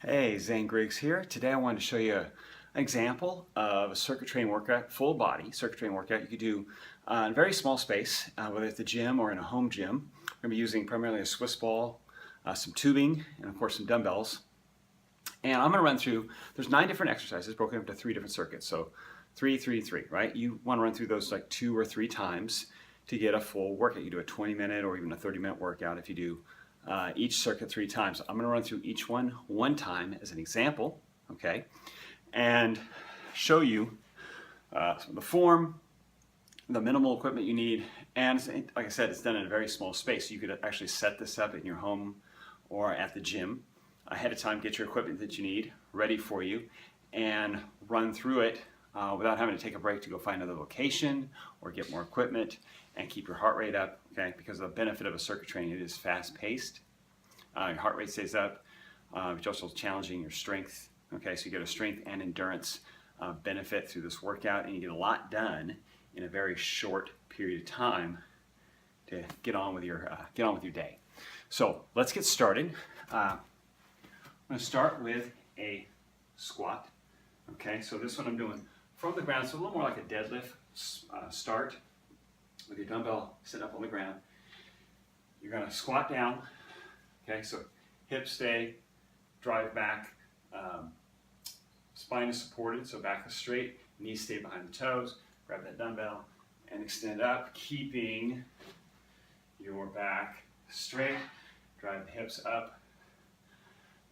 Hey, Zane Griggs here. Today I wanted to show you an example of a circuit training workout, full body circuit training workout you could do in a very small space, whether it's the gym or in a home gym. We're going to be using primarily a Swiss ball, some tubing, and of course some dumbbells. And I'm going to run through, there's 9 different exercises broken up into 3 different circuits. So 3, 3, 3, right? You want to run through those like 2 or 3 times to get a full workout. You do a 20-minute or even a 30-minute workout if you do each circuit 3 times. I'm going to run through each one time as an example, okay, and show you the form, the minimal equipment you need, and like I said, it's done in a very small space. You could actually set this up in your home or at the gym ahead of time, get your equipment that you need ready for you, and run through it without having to take a break to go find another location or get more equipment, and keep your heart rate up, okay? Because the benefit of a circuit training, it is fast-paced. Your heart rate stays up, which also is challenging your strength, okay? So you get a strength and endurance benefit through this workout, and you get a lot done in a very short period of time to get on with your day. So let's get started. I'm going to start with a squat, okay? So this one I'm doing from the ground, so a little more like a deadlift start with your dumbbell sitting up on the ground. You're going to squat down, okay? So hips stay, drive back, spine is supported, so back is straight, knees stay behind the toes, grab that dumbbell and extend up, keeping your back straight, drive the hips up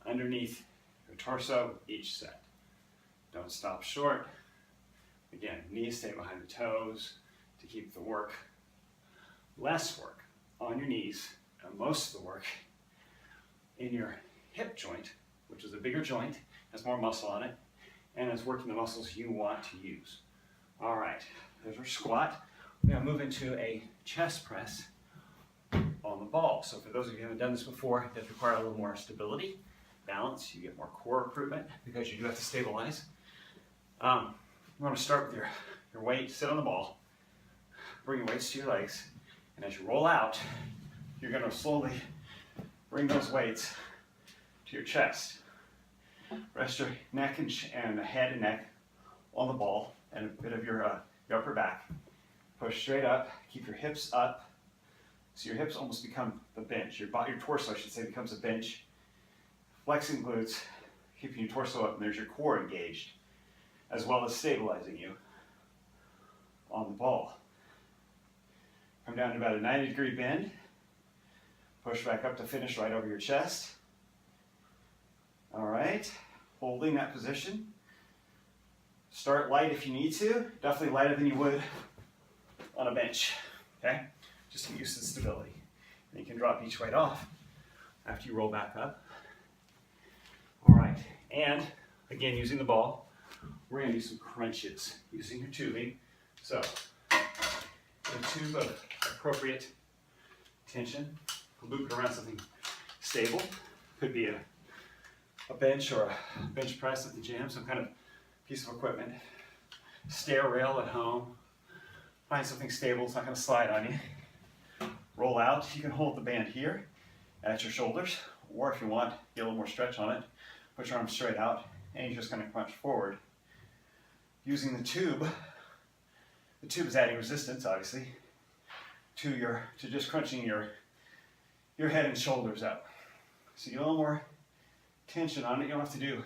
underneath your torso each set. Don't stop short. Again, knees stay behind the toes to keep the work, less work on your knees, and most of the work in your hip joint, which is a bigger joint, has more muscle on it, and is working the muscles you want to use. All right, there's our squat. We're going to move into a chest press on the ball. So for those of you who haven't done this before, it does require a little more stability, balance. You get more core improvement because you do have to stabilize. You want to start with your weight, sit on the ball, bring your weights to your legs, and as you roll out, you're going to slowly bring those weights to your chest. Rest your neck and head and neck on the ball and a bit of your upper back. Push straight up, keep your hips up, so your hips almost become the bench. Your torso, I should say, becomes a bench. Flexing glutes, keeping your torso up, and there's your core engaged, as well as stabilizing you on the ball. Come down to about a 90-degree bend. Push back up to finish right over your chest. All right, holding that position. Start light if you need to. Definitely lighter than you would on a bench, okay? Just to get used to the stability. And you can drop each weight off after you roll back up. All right, and again, using the ball, we're going to do some crunches using your tubing. So, a tube of appropriate tension, loop it around something stable. Could be a bench or a bench press at the gym, some kind of piece of equipment. Stair rail at home. Find something stable, it's not going to slide on you. Roll out. You can hold the band here at your shoulders, or if you want, get a little more stretch on it, put your arms straight out, and you're just going to crunch forward. Using the tube is adding resistance, obviously, to just crunching your head and shoulders up. So you get a little more tension on it. You don't have to do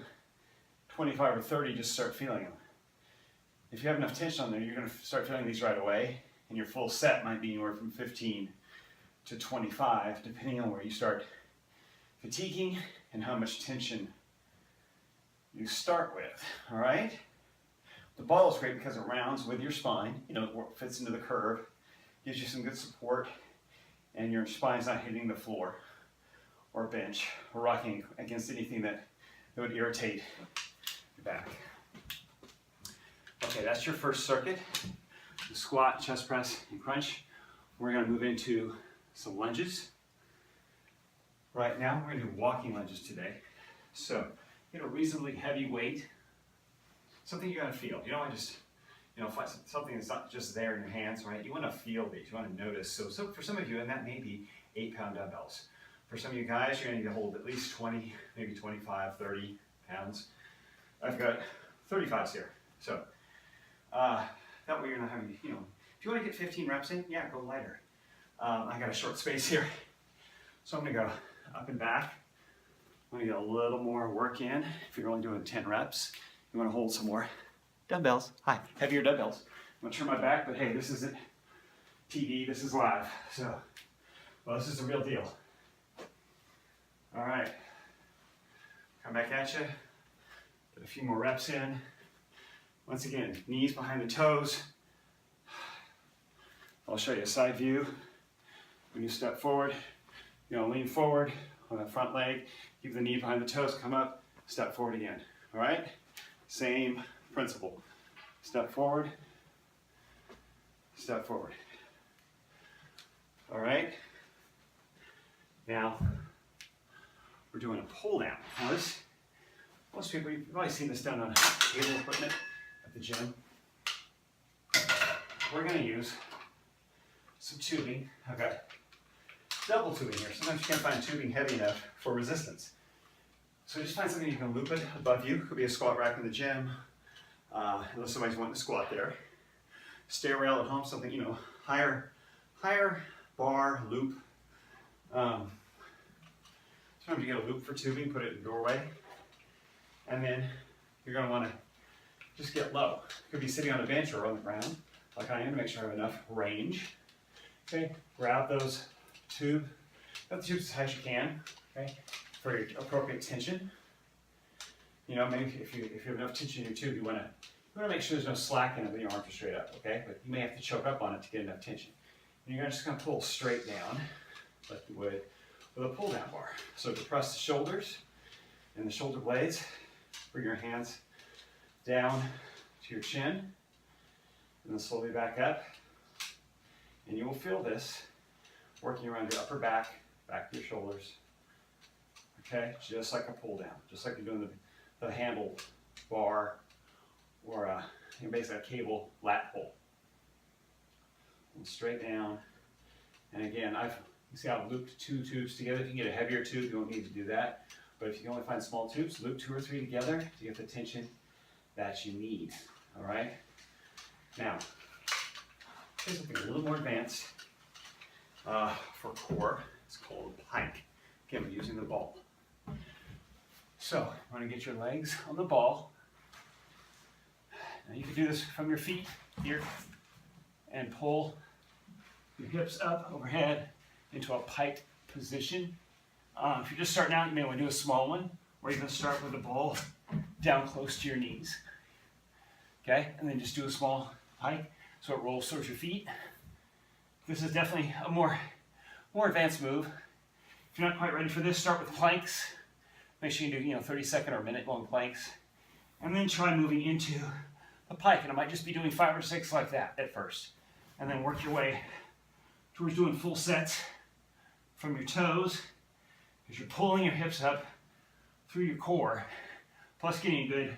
25 or 30, just start feeling them. If you have enough tension on there, you're going to start feeling these right away, and your full set might be anywhere from 15 to 25, depending on where you start fatiguing and how much tension you start with, all right? The ball is great because it rounds with your spine, it fits into the curve, gives you some good support, and your spine's not hitting the floor or bench or rocking against anything that would irritate your back. Okay, that's your first circuit, the squat, chest press, and crunch. We're going to move into some lunges. Right now, we're going to do walking lunges today. So, get a reasonably heavy weight, something you're going to feel. You don't want to just, find something that's not just there in your hands, right? You want to feel these, you want to notice. So for some of you, and that may be 8-pound dumbbells. For some of you guys, you're gonna need to hold at least 20, maybe 25, 30 pounds. I've got 35s here. So that way you're not having, if you want to get 15 reps in, yeah, go lighter. I got a short space here. So I'm gonna go up and back. I'm gonna get a little more work in. If you're only doing 10 reps, you wanna hold some more dumbbells. Hi, heavier dumbbells. I'm gonna turn my back, but hey, this isn't TV, this is live. So, well, this is the real deal. All right, come back at you. Get a few more reps in. Once again, knees behind the toes. I'll show you a side view. When you step forward, you're gonna lean forward on that front leg, keep the knee behind the toes, come up, step forward again. All right? Same principle. Step forward, step forward. All right? Now, we're doing a pull down. Now this, most people, you've probably seen this done on cable equipment at the gym. We're gonna use some tubing. I've got double tubing here. Sometimes you can't find tubing heavy enough for resistance. So just find something you can loop it above you. Could be a squat rack in the gym, unless somebody's wanting to squat there. Stair rail at home, something, higher bar, loop. Sometimes you get a loop for tubing, put it in the doorway. And then you're gonna wanna just get low. You could be sitting on a bench or on the ground, like I am, to make sure I have enough range. Okay, grab those tubes as high as you can, okay, for your appropriate tension. Maybe if you have enough tension in your tube, you wanna make sure there's no slack in it when your arms are straight up, okay? But you may have to choke up on it to get enough tension. And you're just gonna pull straight down, like you would with a pull down bar. So depress the shoulders and the shoulder blades. Bring your hands down to your chin, and then slowly back up. And you will feel this working around your upper back, back to your shoulders. Okay, just like a pull down, just like you're doing the handle bar or basically a cable lat pull. And straight down. And again, you see how I've looped 2 tubes together. If you can get a heavier tube, you don't need to do that. But if you can only find small tubes, loop 2 or 3 together to get the tension that you need. All right? Now, here's something a little more advanced for core. It's called a pike. Again, we're using the ball. So, you want to get your legs on the ball. Now you can do this from your feet here and pull your hips up overhead into a pike position. If you're just starting out, you may want to do a small one, or you can start with the ball down close to your knees. Okay, and then just do a small pike so it rolls towards your feet. This is definitely a more advanced move. If you're not quite ready for this, start with planks. Make sure you do 30-second or minute-long planks, and then try moving into a pike. And I might just be doing 5 or 6 like that at first, and then work your way towards doing full sets from your toes, because you're pulling your hips up through your core, plus getting good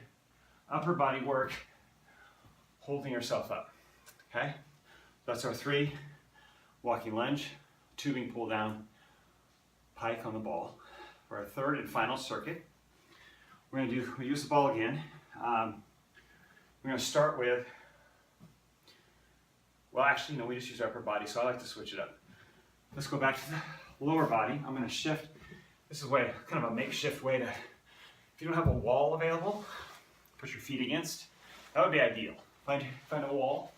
upper body work, holding yourself up. Okay, that's our 3: walking lunge, tubing pull down, pike on the ball. For our 3rd and final circuit, we'll use the ball again. We're going to start with, well, actually, no, we just use our upper body, so I like to switch it up. Let's go back to the lower body. I'm going to shift. This is kind of a makeshift way to, if you don't have a wall available, put your feet against. That would be ideal. Find a wall,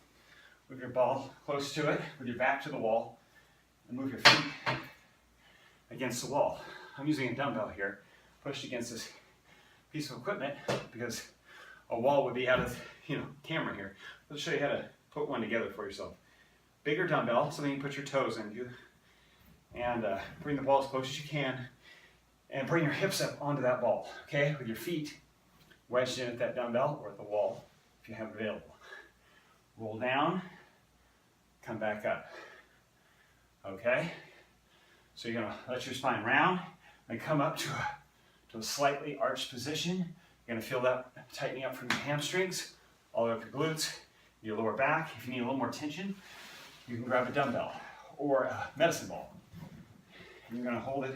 move your ball close to it, with your back to the wall, and move your feet against the wall. I'm using a dumbbell here, pushed against this piece of equipment, because a wall would be out of, camera here. Let's show you how to put one together for yourself. Bigger dumbbell, something you can put your toes into, and bring the ball as close as you can, and bring your hips up onto that ball, okay? With your feet wedged in at that dumbbell or at the wall, if you have it available. Roll down, come back up, okay? So you're gonna let your spine round, and come up to a slightly arched position. You're gonna feel that tightening up from your hamstrings, all the way up your glutes, your lower back. If you need a little more tension, you can grab a dumbbell or a medicine ball. And you're gonna hold it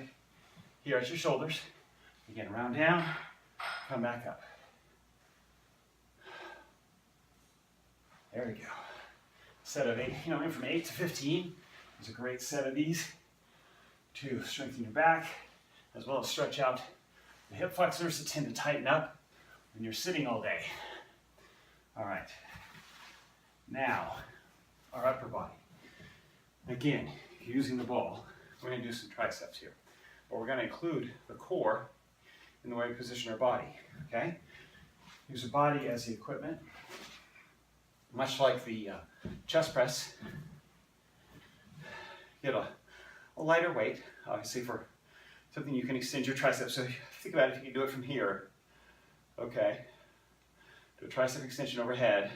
here at your shoulders. Again, round down, come back up. There we go. Set of 8, from 8 to 15 is a great set of these to strengthen your back, as well as stretch out the hip flexors that tend to tighten up when you're sitting all day. All right. Now, our upper body. Again, using the ball, we're going to do some triceps here. But we're going to include the core in the way we position our body, okay? Use the body as the equipment, much like the chest press. Get a lighter weight, obviously for something you can extend your triceps. So think about it, if you can do it from here, okay? Do a tricep extension overhead.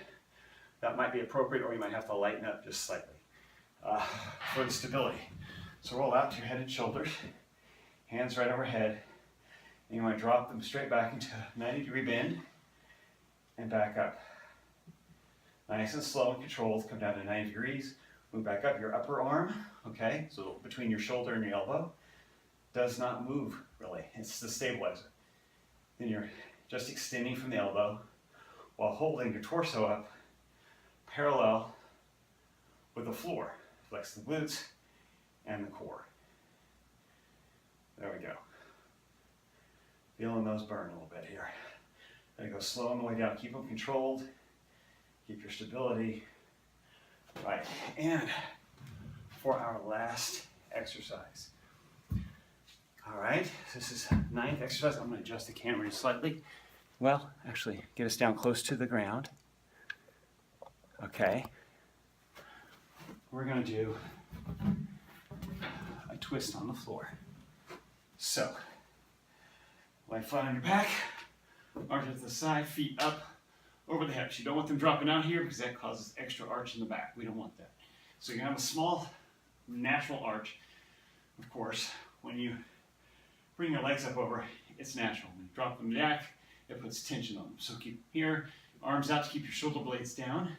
That might be appropriate, or you might have to lighten up just slightly for the stability. So roll out to your head and shoulders, hands right overhead, and you want to drop them straight back into a 90-degree bend and back up. Nice and slow and controlled, come down to 90 degrees, move back up. Your upper arm, okay, so between your shoulder and your elbow, does not move really, it's the stabilizer. Then you're just extending from the elbow while holding your torso up parallel with the floor. Flex the glutes and the core. There we go. Feeling those burn a little bit here. Gotta go slow on the way down. Keep them controlled. Keep your stability. Right, and for our last exercise. All right, this is 9th exercise. I'm gonna adjust the camera just slightly. Well, actually, get us down close to the ground. Okay. We're gonna do a twist on the floor. So, lay flat on your back, arms to the side, feet up over the hips. You don't want them dropping out here because that causes extra arch in the back. We don't want that. So you're gonna have a small natural arch. Of course, when you bring your legs up over, it's natural. When you drop them back, it puts tension on them. So keep here, arms out to keep your shoulder blades down.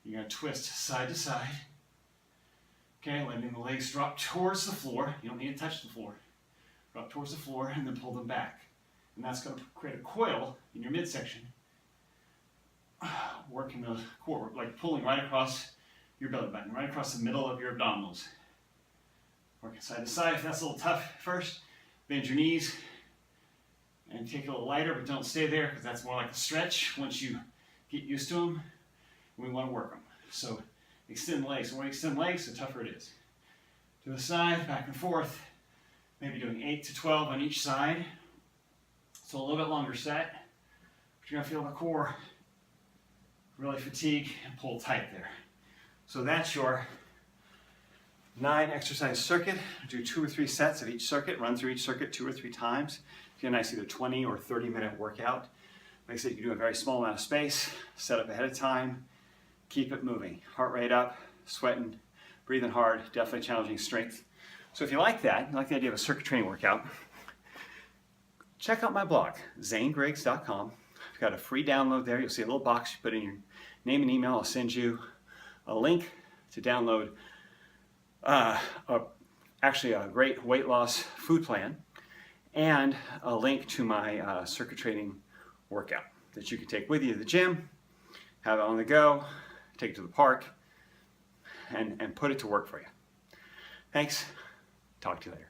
You're gonna twist side to side. Okay, letting the legs drop towards the floor. You don't need to touch the floor. Drop towards the floor and then pull them back. And that's going to create a coil in your midsection. Working the core, like pulling right across your belly button, right across the middle of your abdominals. Working side to side. If that's a little tough first, bend your knees and take it a little lighter, but don't stay there because that's more like a stretch. Once you get used to them, we want to work them. So extend legs. The more you extend legs, the tougher it is. To the side, back and forth. Maybe doing 8 to 12 on each side. So a little bit longer set. But you're going to feel the core really fatigue and pull tight there. So that's your 9 exercise circuit. Do 2 or 3 sets of each circuit. Run through each circuit 2 or 3 times. Get a nice either 20 or 30-minute workout. Like I said, you can do a very small amount of space. Set up ahead of time. Keep it moving. Heart rate up, sweating, breathing hard, definitely challenging strength. So if you like that, you like the idea of a circuit training workout, check out my blog, zanegriggs.com. I've got a free download there. You'll see a little box. You put in your name and email. I'll send you a link to download actually a great weight loss food plan and a link to my circuit training workout that you can take with you to the gym, have it on the go, take it to the park, and put it to work for you. Thanks. Talk to you later.